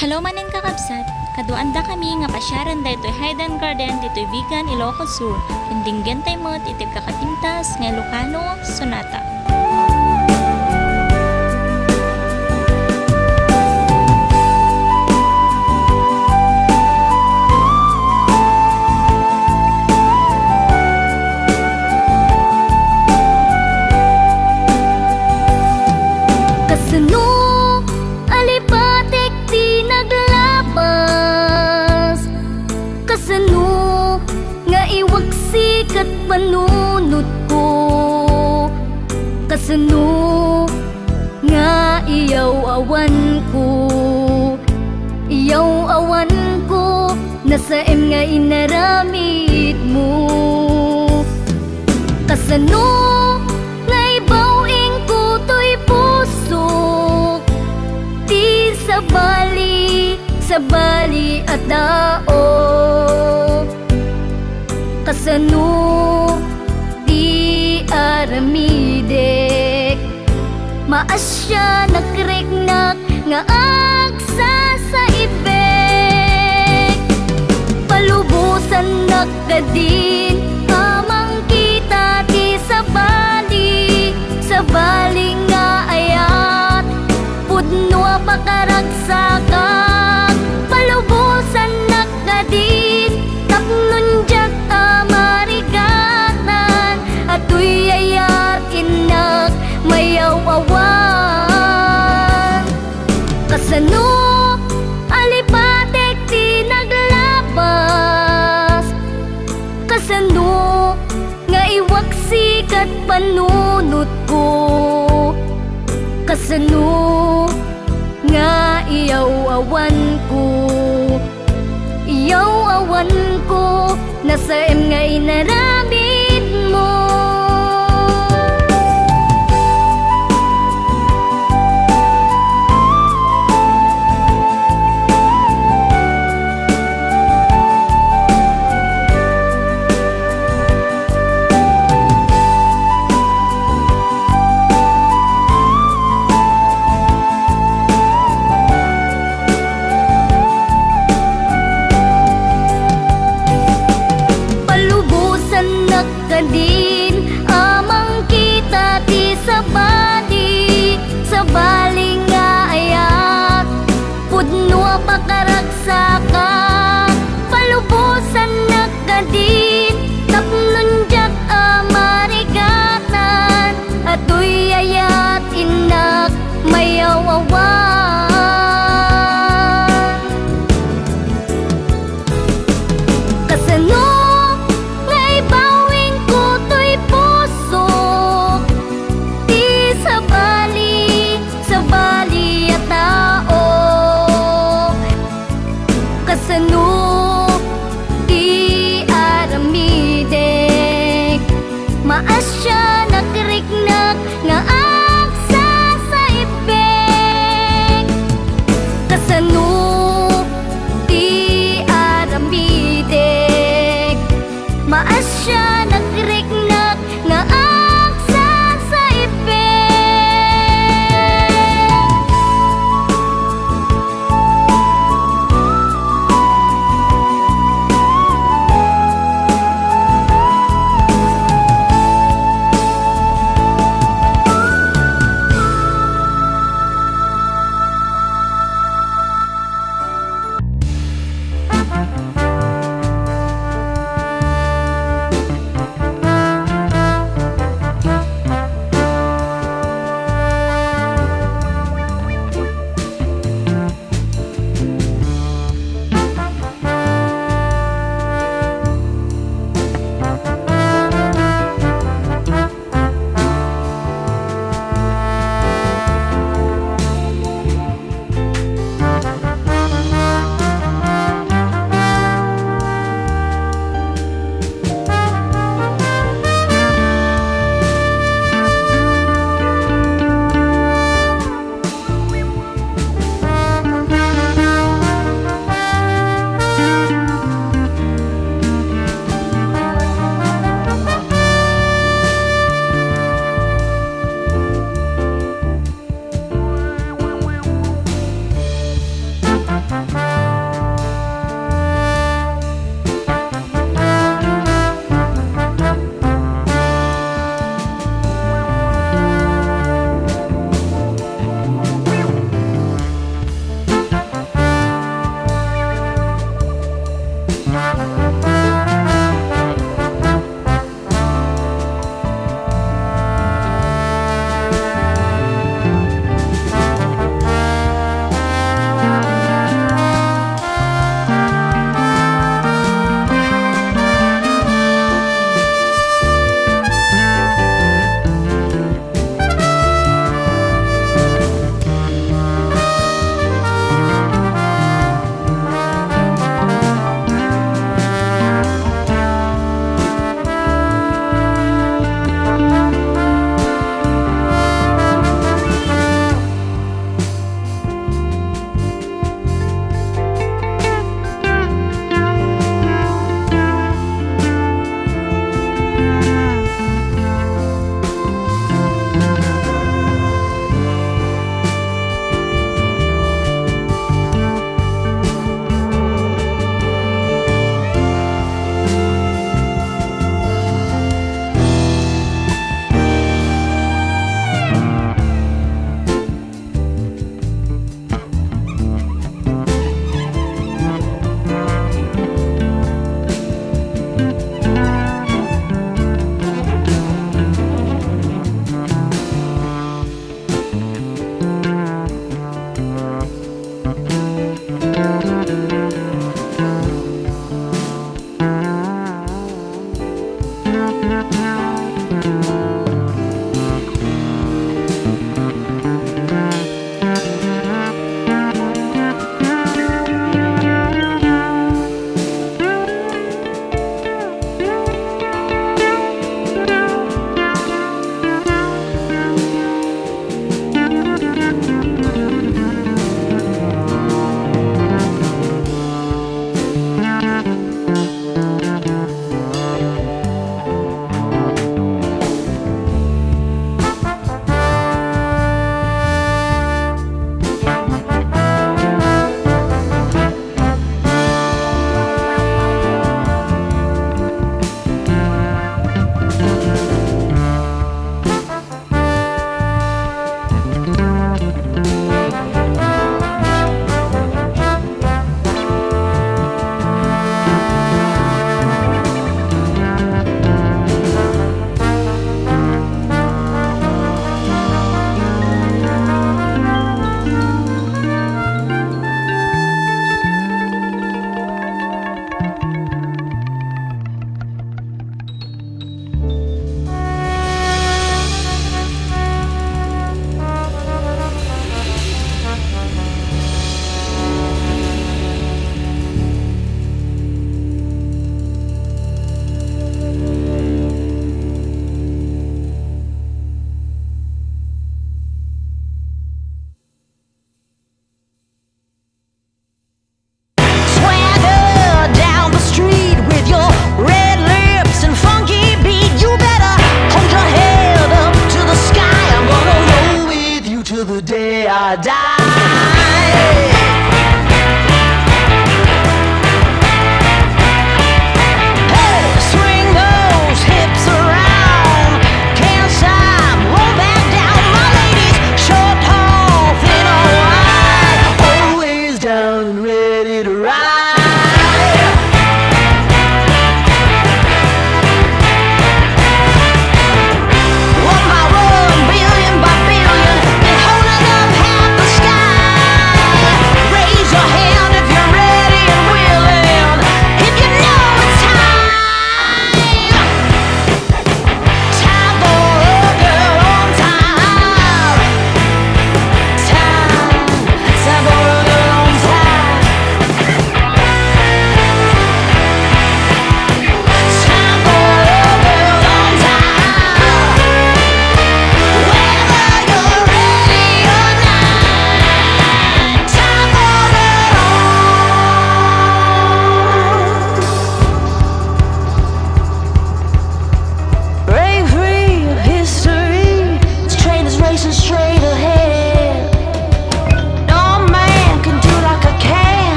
Hello maning kakabsat, kaduanda kami nga pasyaran daytoy Hayden Garden ditoy Bigan, Ilocos Sur. Hindinggen tay met itib kakatimtas nga Ilocano Sonata. Kasano alipatik di naglabas, kasano nga iwaksi kat panunod ko, kasano nga iyaw awan ko nasa nga inaramid mo, kasano nga ibawing ko to'y puso di sa bali at dao, kasano di aramidek maasya nakriknak nga agsa sa ibek, palubusan nakadin amang kita di sa bali nga ayat pudno pakaragsakan, palubusan nakadin tapnon jak amarigatan atoy ayat inak mayawawan, kasano alipatek di naglabas, kasano nga iwaksi kat panunod ko, kasano nga iyaw awan ko nasa nga inaramid mo. Nakadin amang kita di sa bali nga ayat pudno pakaragsakan, palubusan nakadin tapnon jak amarigatan atoy ayat inak mayawawan, kasano kasano di aramidek maasya nakriknak nga agsa sa ibek, kasano di aramidek maasya nakriknak nga agsa sa ibek.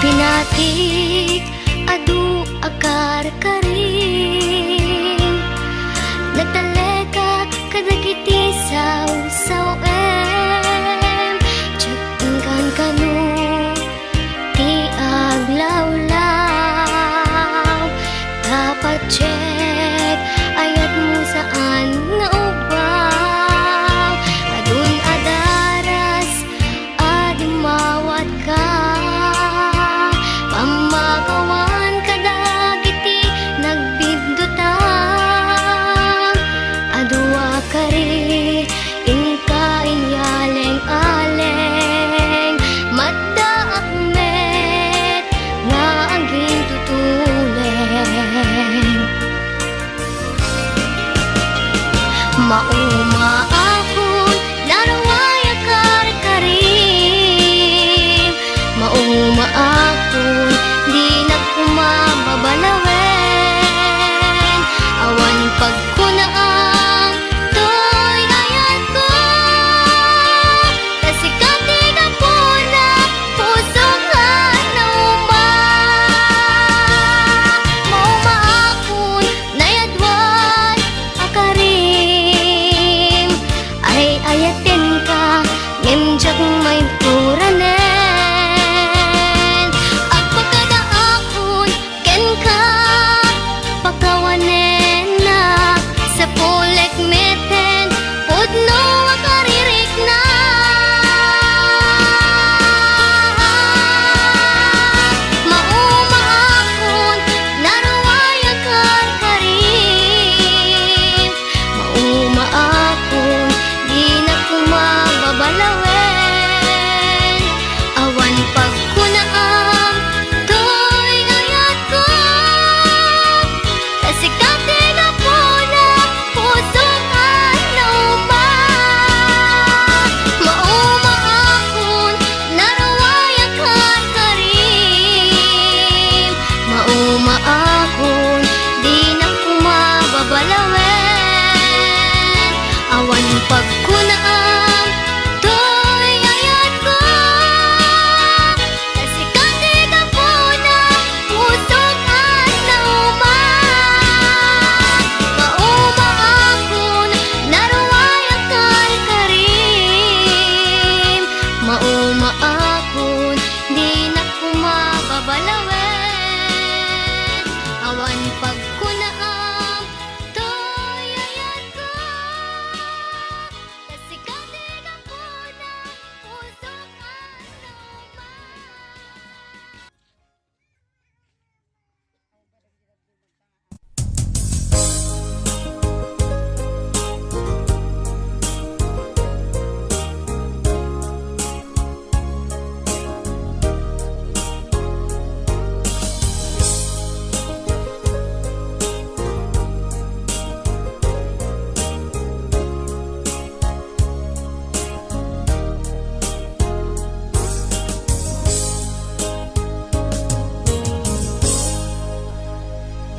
Pinatik adu akar karing nagtaleka kadagiti saw Tiyagkan kanu ti aglawlaw dapat check ayat mo saan nga ubaw adun adaras adimawat ka pamagawan kadagiti nagbibdutang adua kari inka inyaleng-aleng madda akmet nga aging tutuleng mauma akon naraway akar karim mauma akon di na kumababalawen awan pagkunaang to'y ayat ko kasikati ka po na puso ka na mauma akon nayadwan akarim ay ayatin ka ngemjak may puranen agpagkadaakon ken ka pagkawanen na sa pulek meten pudno akaririk na mauma akon naraway akar karim mauma akon di na kumababalawen awan pagkunaam to'y ayat ko kasikati na po na puso ka na mauma akon naraway akar karim mauma akon di na kumababalawen awan pagkunaam to'y ayat ko kasikati ka po na puso ka na mauma akon naraway akar karim mauma akon di na kumababalawen awan pagkunaam to'y ayat ko kasikati ka po na puso ka na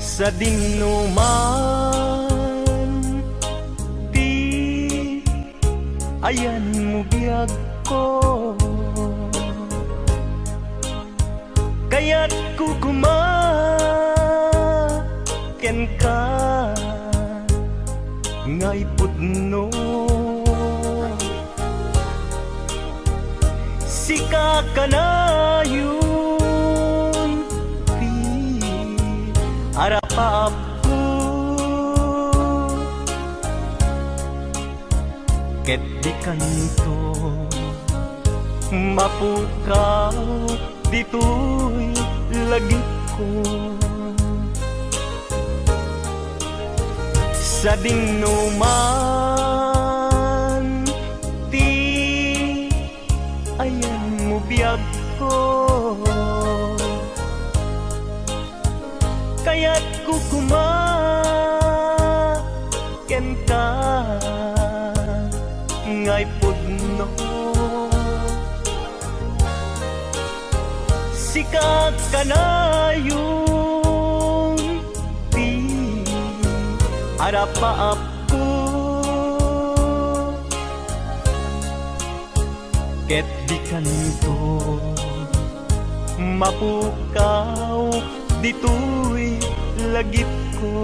sa dinuman di ayan mo biyag ko kaya't kukumaken ka ngay pudno sika kanayon harapap ko ket di kanto mapukaw dito'y lagip ko sa dinuman ti ayan mo biyag ko kaya't kukumaken ka ngay pudno sikak kanayong di harapaap ko ket di kanto mapukaw dito'y lagip ko.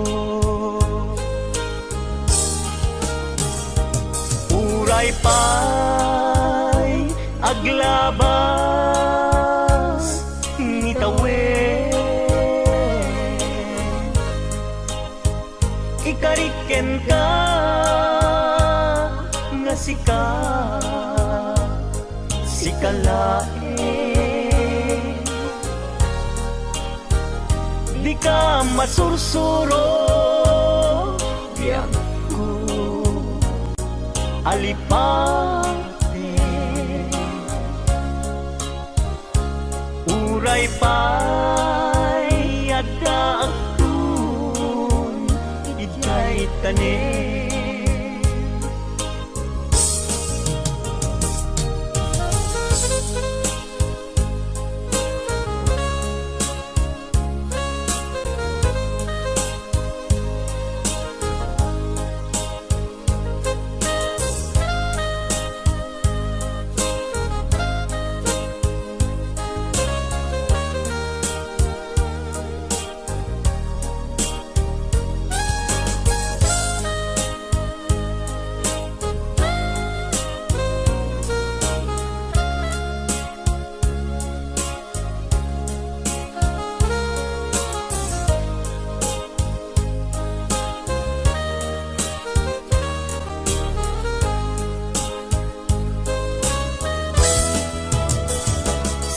Uray pa'y aglabas ngitawin, ikariken ka nga sikalae, di ka masursuro biyag ko alipate. Uray pa'y adda akun itay tanin,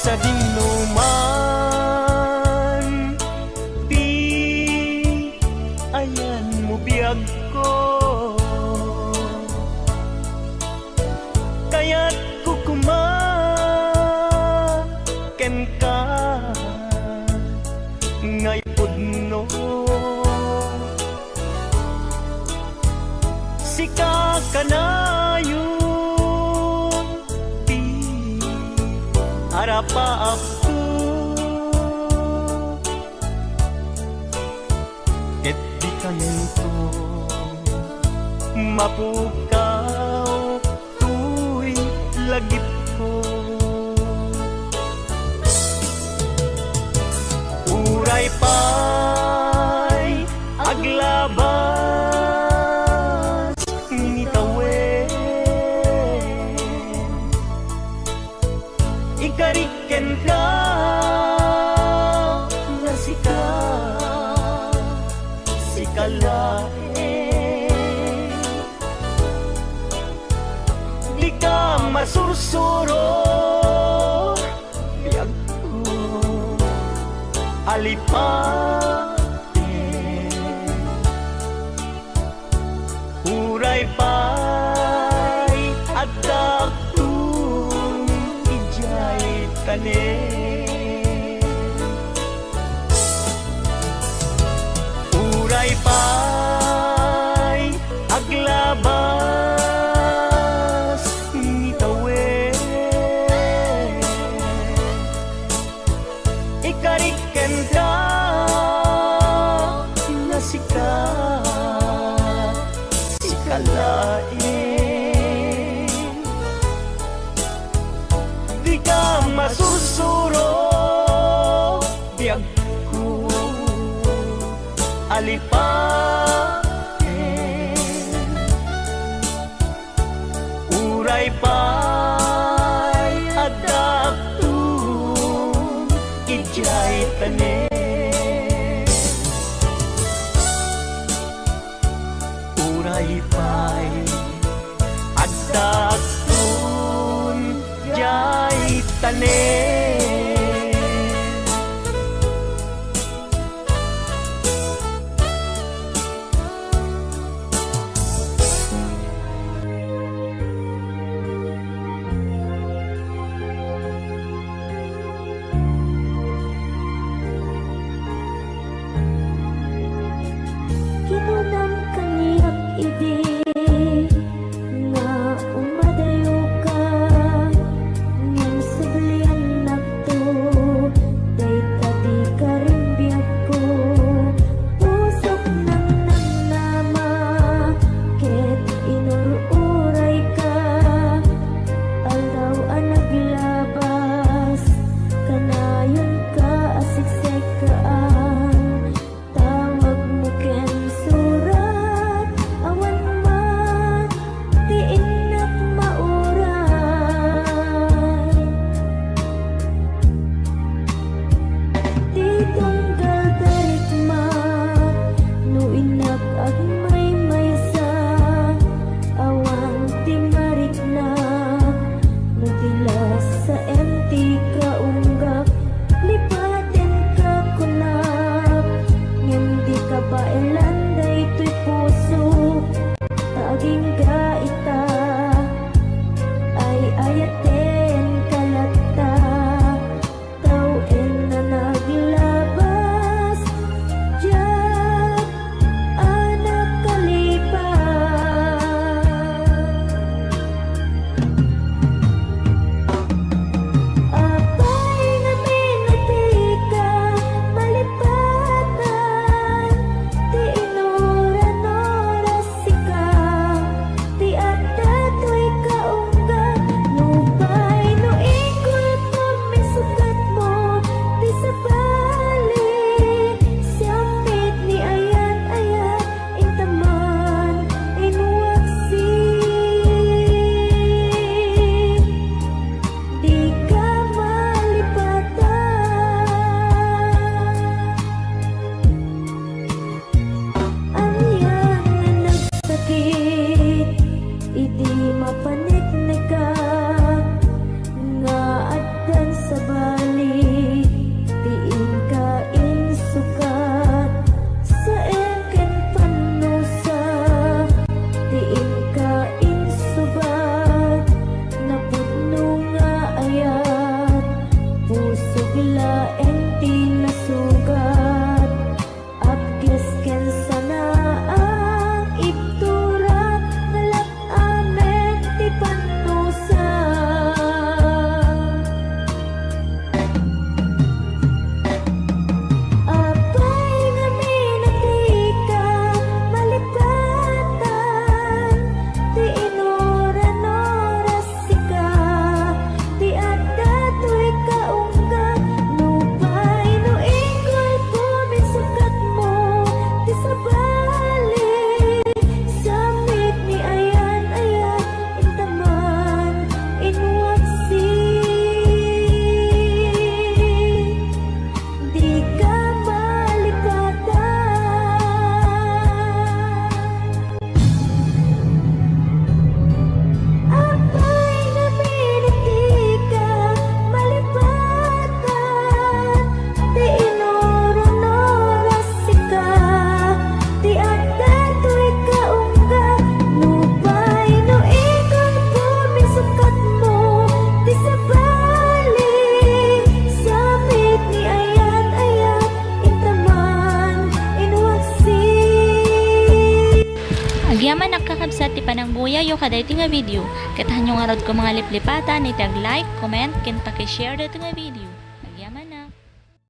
sa dinuman di ayan mo biyag ko, kaya't kukumaken ka ngay pudno, sika kanayon harapa ako, et di kanento mapukaw tuy lagip ko. Uray pa'y aglabas ngitawin, ikariken ka nga sikalae, di ka masursuro biyag ko alipate. Uray pa'y adda tanin, uray pa'y aglabas ngitawin, ikariken ka nga sikalae, di ka masursuro biyag ko alipate. Uray pa'y adda akun ijay tanin, uray pa'y adda akun ijay tanin. laeng tinasugat Apkes ken sana ang iptura Ngalak amet ti panusa Apay nga minatika malipatan Ti inuran-oras sika Ti adda to'y kaungga Nupay no ingol puminsukat mo Ti sabali Samit ni ayan-ayan Intaman inwaksi Di ka malipatan Apay nga minitika malipatan Ti inuran-oras sika Ti adda to'y kaungga Nupay no ikon pumisukat mo Ti sabali Samit ni ayan-ayan Intaman inwaksi Agyaman nakakabsat ti panangbuya yo kaday ti nga video. Katahan yung arod ko mga liplipatan, itag like, comment, ken pakishare dito nga video.